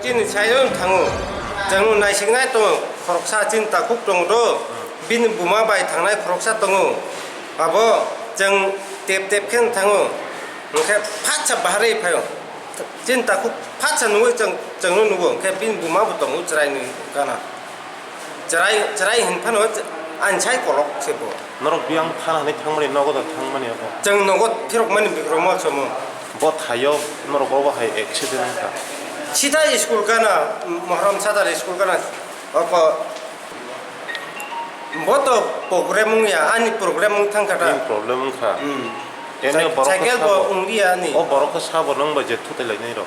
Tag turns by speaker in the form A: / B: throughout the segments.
A: 진 차이는 당우 정우 나이식나이 또 코록사 진다 국동으로 빈 부마바이 당나이 코록사 동우 아버 정 뎁뎁켄 당우 이렇게 파차 바하레이 파요 진다 국 파차 누구 정우 누구 빈 부마부터 우즈라이는 가나 자라이 hin판어 안 차이 코록 세보
B: 너로 비앙 파나네 탕만이 너고도 탕만이 하고
A: 정 너고 피록만이 비그로모 좀
B: 뭐 타요 너로 보고 하이 액시드는가
A: 치다 스쿨 가나 모함 사다 스쿨 가나 아빠 뭐또 프로그래밍이야 아니 프로그래밍 탕가다
B: 인 프로블렘은 카 얘네 버럭
A: 자겔 뭐 웅리야 아니
B: 버럭 사버 능바 제 투텔레네로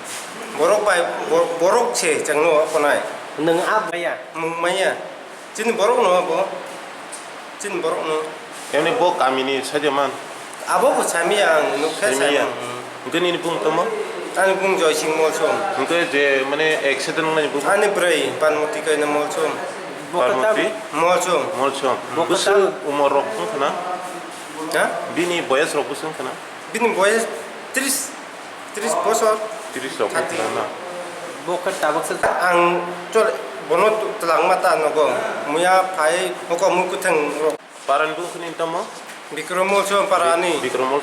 A: 보록체 장로 거나이
C: nâng áp vậy à
A: 뭐야 진 보록 넣어 진 보록 넣어
B: 얘네 뭐 까미니 사제만
A: 아버고 참이야 녹회사
B: 재미야 그니 붕떠모
A: 아니 공조 식모좀
B: 그러니까 제 만에 액시드는 뭐
A: 아니 브레이 반모티가 있는 모좀
B: 파르모티
A: 모좀
B: 몰초 무슨 우모로 쿵크나
A: 야
B: 비니 보여스로 무슨 크나
A: 비는 뭐야 트리스 보소
B: 디리스로 쿵크나
C: vô cái tàu bác sĩ
A: angco bono telang mata nogo muya pai moko muku teng
B: 파란 붕크니 떠모
A: bikromo so parani
B: 비크로몰